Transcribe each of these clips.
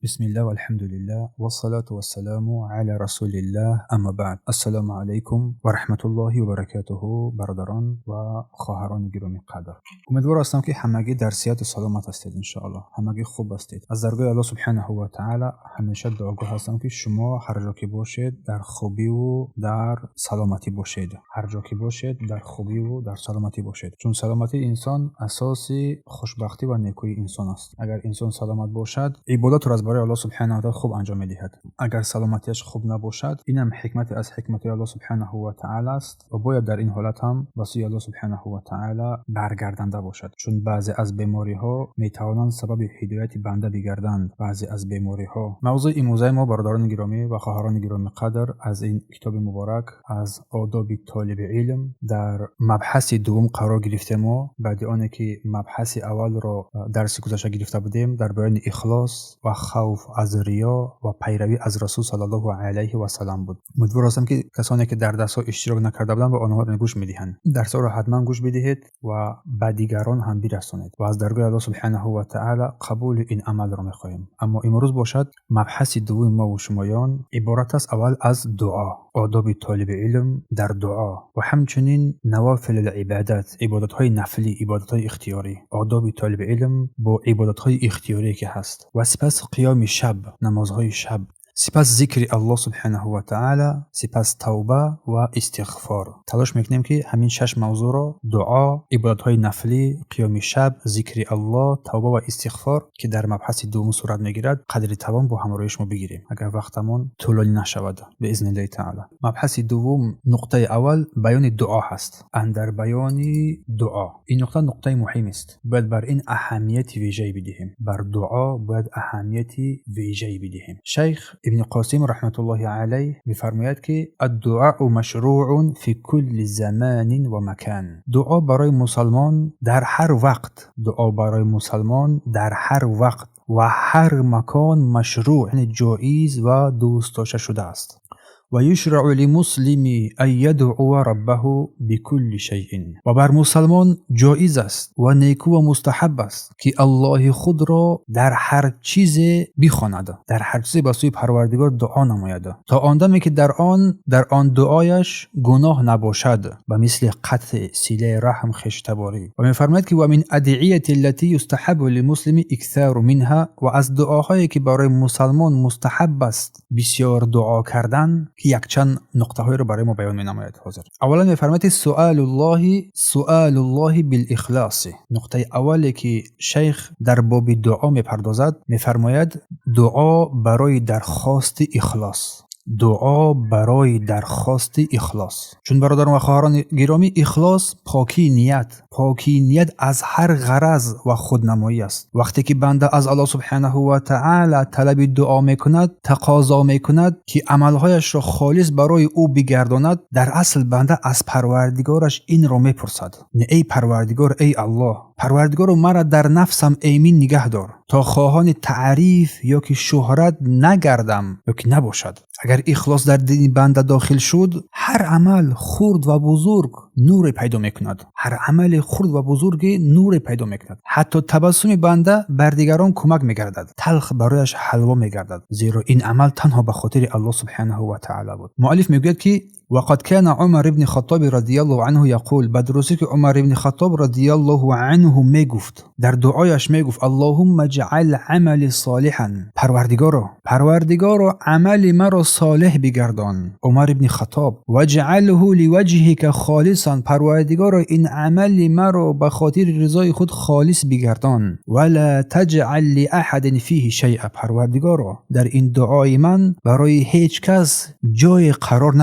بسم الله والحمد لله والصلاة والسلام على رسول الله اما بعد. السلام علیکم و رحمت الله و برکاته. برادران و خواهران گرامی قدر، امیدوار هستم که همگی در صحت و سلامت هستید. ان شاء الله همگی خوب هستید. از درگاه الله سبحانه و تعالی همیشه دعاگاه هستم که شما هر جا که باشید در خوبی و در سلامتی باشید. هر جا که باشید در خوبی و در سلامتی باشید، چون سلامتی انسان اساسی خوشبختی و نیکویی انسان است. اگر انسان سلامت باشد، عبادت را از برای الله سبحانه و تعالی خوب انجام می‌دهد. اگر سلامتیش خوب نباشد، اینم حکمت از حکمت الله سبحانه و تعالی است و باید در این حالت هم واسه الله سبحانه و تعالی برگردنده باشد، چون بعضی از بیماری‌ها میتوانند سبب هدایت بنده بگردند. بعضی از بیماری‌ها. موضوع امروزه ما برادران گرامی و خواهران گرامی قدر از این کتاب مبارک از آداب طالب علم در مبحث دوم قرار گرفتیم. ما بعد آنه که مبحث اول را درس گذشته گرفته بودیم در بیان اخلاص و خوف از ریا و پیروی از رسول صلی الله علیه و سلم بود. امیدوار هستم که کسانی که در درس ها اشتراک نکرده بودند و آنها را گوش میدهند. درس ها را حتما گوش بدهید و به دیگران هم برسانید و از درگاه الله سبحانه و تعالی قبول این عمل را می‌خواهیم. اما امروز باشد مبحث دوم ما و شمایان عبارت است اول از دعا، آداب طالب علم در دعا و همچنین نوافل العبادات، عبادت های نفلی، عبادت های اختیاری. آداب طالب علم با عبادت های اختیاری که هست و سپس قیام شب، نمازهای شب، سپس ذکر الله سبحانه و تعالی، سپس توبه و استغفار. تلاش میکنیم که همین 6 موضوع را، دعا، عبادت های نفلی، قیام شب، ذکر الله، توبه و استغفار که در مبحث دوم صورت میگیرد قدر توان با همراهی شما بگیریم اگر وقتمون طولانی نشود باذن الله تعالی. مبحث دوم نقطه اول بیان دعا هست. اندر بیان دعا این نقطه مهم است. باید بر این اهمیت ویژه‌ای بدهیم. بر دعا باید اهمیت ویژه‌ای بدهیم. شیخ ابن قاسم رحمت الله علیه می‌فرماید که الدعاء مشروع فی کل زمان و مکان. دعا برای مسلمان در هر وقت، دعا برای مسلمان در هر وقت و هر مکان مشروع، یعنی جایز و دوست داشته شده است. و یشرع للمسلم ان یدعو ربه بكل شیء. و بر مسلمان جایز است و نیکو و مستحب است که الله خود را در هر چیز بخواند، در هر چیز به سوی پروردگار دعا نماید تا آندمی که در آن دعایش گناه نباشد، به مثل قطع صله رحم، خشتباری. و می‌فرماید که و من ادعیه التي یستحب للمسلم اکثار منها. و از دعاهایی که برای مسلمان مستحب است بسیار دعا کردن که یک چند نقطه های رو برای ما بیان می‌نماید حاضر. اولا می‌فرماید سؤال الله بالاخلاص. نقطه اولی که شیخ در باب دعا می‌پردازد می‌فرماید دعا برای درخواست اخلاص. دعا برای درخواست اخلاص. چون برادران و خواهران گرامی، اخلاص پاکی نیت از هر غرض و خودنمایی است. وقتی که بنده از الله سبحانه و تعالی طلب دعا میکند، تقاضا میکند که عملهایش را خالص برای او بگرداند، در اصل بنده از پروردگارش این را میپرسد: ای پروردگار، ای الله، پروردگار مرا در نفسم ایمن نگه دار تا خواهان تعریف یا که شهرت نگردم یا که نباشد. اگر اخلاص در دین بنده داخل شد، هر عمل خرد و بزرگ نور پیدا میکند. هر عمل خرد و بزرگ نور پیدا میکند. حتی تبسم بنده بر دیگران کمک میگردد، تلخ برایش حلوا میگردد، زیرا این عمل تنها به خاطر الله سبحانه و تعالی بود. مؤلف میگوید که وقد كان عمر ابن خطاب رضی الله عنه یقول. بدرستی که عمر ابن خطاب رضی الله عنه میگفت، در دعایش میگفت: اللهم اجعل عمل صالحا. پروردگارا عمل مرا صالح بگردان. عمر ابن خطاب: واجعله لوجهك خالصا. پروردگارا این عمل مرا به خاطر رضای خود خالص بگردان. ولا تجعل لاحد فيه شیئا. پروردگارا در این دعای من برای هیچ کس جای قرار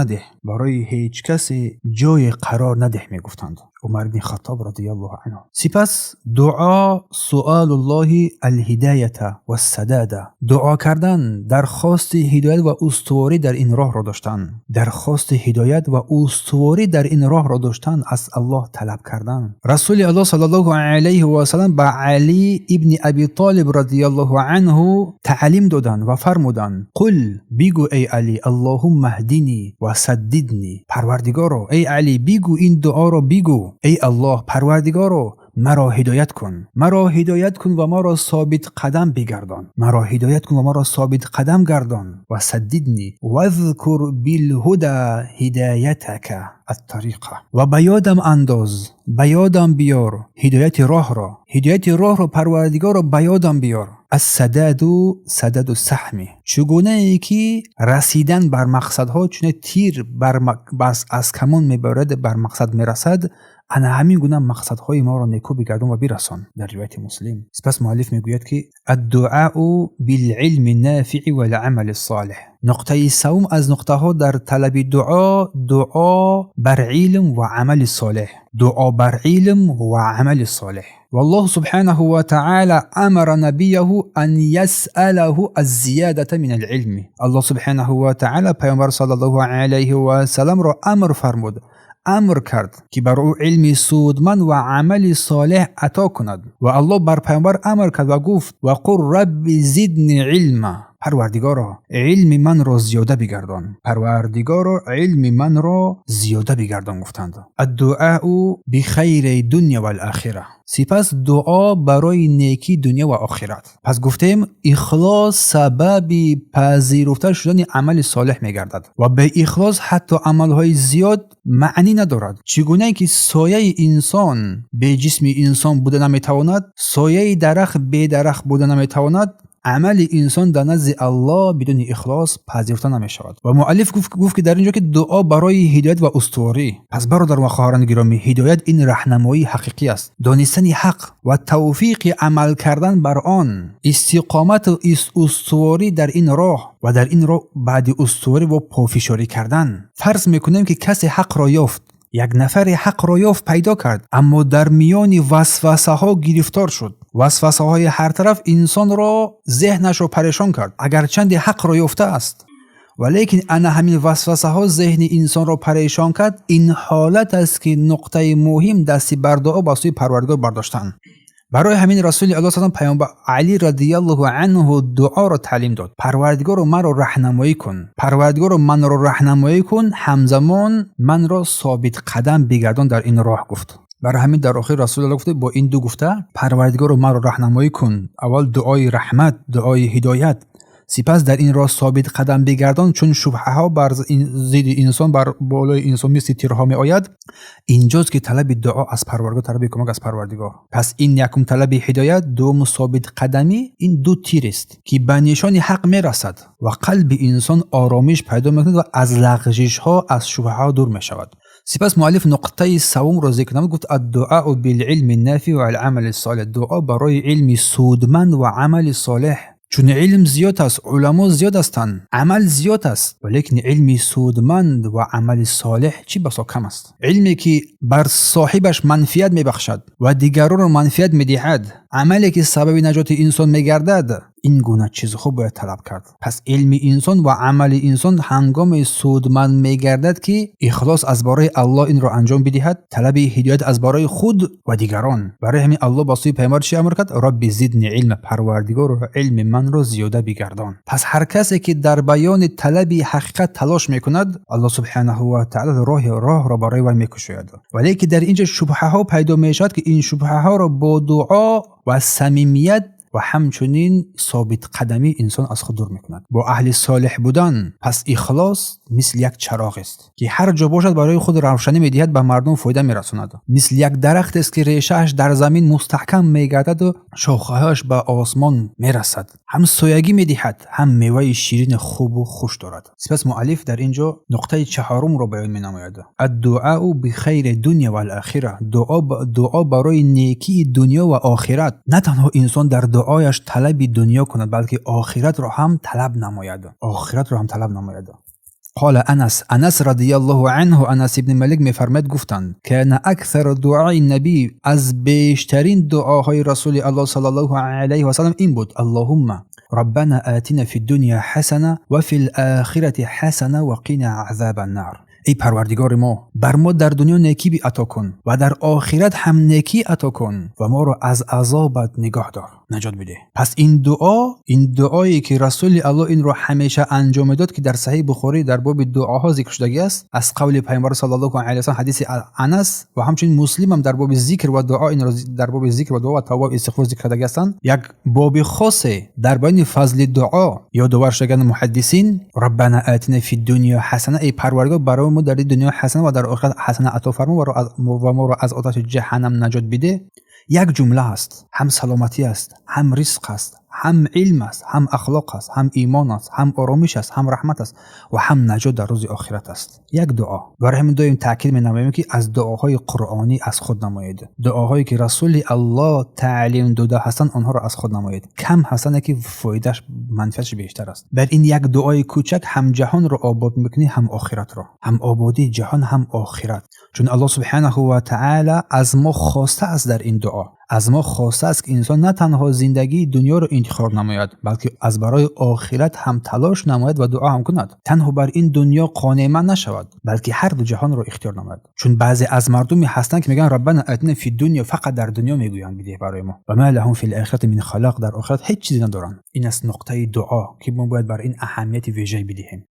نده. میگفتند عمر بن خطاب رضی الله عنه. سپس دعا سؤال الله الهدایت و السداد. دعا کردن، درخواست هدایت و استواری در این راه را داشتن. از الله طلب کردن. رسول الله صلی الله علیه و سلم به علی ابن ابی طالب رضی الله عنه تعلیم دادن و فرمودند: قل، بگو ای علی، اللهم اهدنی و سددنی. پروردگارا ای علی بگو این دعا را بگو. ای الله پروردگارا مرا هدایت کن، مرا هدایت کن و ما را ثابت قدم بگردان، مرا هدایت کن و ما را ثابت قدم گردان و سددنی واذکر بالهدى هدایتک الطریقه و بیادم انداز، بیادم بیار هدایت راه را، هدایت راه را پروردگار را بیادم بیار. السداد سدد السهم، چگونه ای که رسیدن بر مقصدها چون تیر از کمان میبرد بر مقصد میرسد، انا همین گونه مقصدهای ما را نیکو بگردان و برسان. در روایت مسلم. سپس مؤلف میگوید که الدعاء بالعلم النافع والعمل الصالح. نقطه سوم از نقطه ها در طلب دعا بر علم و عمل صالح، دعا بر علم و عمل صالح. والله سبحانه وتعالى امر نبيه ان يسأله الزيادة من العلم. الله سبحانه وتعالى پیامبر صلی الله علیه و سلم را امر کرد که بر او علم سودمند و عمل صالح عطا کند و الله بر پیامبر امر کرد و گفت و قل رب زدنی علما، پروردگارا علم من را زیاده بگردان، پروردگارا علم من را زیاده بگردان گفتند. الدعاء بخیر دنیا و الاخره. سپس دعا برای نیکی دنیا و آخرت. پس گفتیم اخلاص سبب پذیرفته شدن عمل صالح میگردد و به اخلاص حتی عملهای زیاد معنی ندارد. چگونه که سایه انسان به جسم انسان بوده نمیتواند، سایه درخت به درخت بوده نمیتواند، عمل انسان در نزد الله بدون اخلاص پذیرفته نمی شود. و مؤلف گفت که در اینجا که دعا برای هدایت و استواری. پس برادر و خواهران گرامی، هدایت این راهنمایی حقیقی است، دانستن حق و توفیق عمل کردن بر آن، استقامت و استواری در این راه و در این راه بعد استواری و پافشاری کردن. فرض میکنیم که کسی حق را یافت، یک نفر حق را یافت پیدا کرد، اما در میان وسوسه ها گرفتار شد. وسوسه های هر طرف انسان را ذهنش را پریشان کرد، اگرچند حق را یافته است، ولیکن انا همین وسوسه ها ذهن انسان را پریشان کرد. این حالت است که نقطه مهم دستی بر دعا با سوی پروردگار برداشتن. برای همین رسول الله صلی الله علیه و پیامبر علی رضی الله عنه دعا را تعلیم داد. پروردگار من را راهنمایی کن، پروردگار من را راهنمایی کن، همزمان من را ثابت قدم بگردان در این راه گفت. برای همین در آخر رسول الله گفته با این دو گفته پروردگار من را راهنمایی کن، اول دعای رحمت، دعای هدایت، سپس در این راه ثابت قدم بگردان، چون شبهه ها بر ضد انسان بر بالای انسان مثل تیرها می آید. اینجاست که طلب دعا از پروردگار، طلب کمک از پروردگار. پس این یکم طلب هدایت، دوم ثابت قدمی. این دو تیر است که به نشان حق می رسد و قلب انسان آرامش پیدا می کند و از لغزش ها، از شبهه ها دور می شود. سپس مؤلف نقطه سوم را ذکر نمود، گفت الدعاء بالعلم النافع و العمل الصالح. دعا برای علم سودمند و عمل صالح. چون علم زیاد است، علما زیاد هستند، عمل زیاد است، ولیکن علم سودمند و عمل صالح چی بسا کم است. علمی که بر صاحبش منفعت میبخشد و دیگران را منفعت میدهد، عملی که سبب نجات انسان میگردد، این گونه چیز خوب باید طلب کرد. پس علم انسان و عمل انسان هنگام سودمند میگردد که اخلاص از برای الله این را انجام بدهد، طلب هدایت از برای خود و دیگران. برای همین الله با سوی پیامبر چی امر کرد؟ رب زدنی علم، پروردگار علم من را زیاده بگردان. پس هر کسی که در بیان طلب حقیقت تلاش میکند، الله سبحانه و تعالی راه را برای وی میکشاید. ولی که در اینجا شبهه ها پیدا میشد که این شبهه ها را با دعا و صمیمیت و همچنین ثابت قدمی انسان از خود دور میکند. با اهل صالح بودن، پس اخلاص مثل یک چراغ است که هر جا باشد برای خود روشنی میدهد، به مردم فایده میرساند. مثل یک درخت است که ریشه‌اش در زمین مستحکم میگردد و شاخه‌هاش به آسمان میرسد، هم سایگی میدهد، هم میوه شیرین خوب و خوش دارد. سپس مؤلف در اینجا نقطه چهارم را بیان مینماید: الدعاء بخیر دنیا و الاخره. دعا برای نیکی دنیا و آخرت. نه تنها انسان در دعایش طلب دنیا کند، بلکه آخرت را هم طلب نماید. قال انس رضی الله عنه، انس ابن مالک میفرماید گفتند کان اکثر دعای نبی، از بیشترین دعاهای رسول الله صلی الله علیه و سلم این بود: اللهم ربنا آتنا فی الدنیا حسنه و فی الاخره حسنه و قنا عذاب النار. ای پروردگار ما، بر ما در دنیا نیکی عطا کن و در آخرت هم نیکی عطا کن و ما را از عذابت نگاه دار. نجات بده. پس این دعایی که رسول الله این رو همیشه انجام داد که در صحیح بخاری در باب دعاها ذکر شده است از قول پیامبر صلی الله علیه و سلم حدیث انس و همچنین مسلم هم در باب ذکر و دعا این در باب ذکر و دعا و توبه و استغفار ذکر کرده هستند. یک باب خاصه در بیان فضل دعا یادآور شدن محدثین ربنا آتنا فی الدنیا حسنه، ای پروردگار برای ما در دنیا حسنه و در آخرت حسنه عطا فرما و ما را از آتش جهنم نجات بده. یک جمله است، هم سلامتی است، هم رزق است، هم علم است، هم اخلاق است، هم ایمان است، هم آرامش است، هم رحمت است و هم نجات در روز آخرت است. یک دعا. برای همین دائم تاکید می‌نماییم که از دعاهای قرآنی از خود نمایید. دعاهایی که رسول الله تعلیم داده هستند آنها را از خود نمایید. کم هستند که فایدهش منفعتش بیشتر است. بر این یک دعای کوچک هم جهان را آباد می‌کنی، هم آخرت را. هم آبادی جهان، هم آخرت. چون الله سبحانه و تعالی از ما خواسته است در این دعا. از ما خواسته است که انسان نه تنها زندگی دنیا رو انتخاب نماید بلکه از برای آخرت هم تلاش نماید و دعا هم کند. تنها بر این دنیا قانع نشود بلکه هر دو جهان رو اختیار نماید. چون بعضی از مردمی هستند که میگن ربنا آتنا فی الدنیا، فقط در دنیا میگویند بده برای ما و ما لهم فی الاخره من خلاق، در آخرت هیچ چیزی ندارن. این است نقطه دعا که ما باید بر این اهمیت ویژه بدهیم.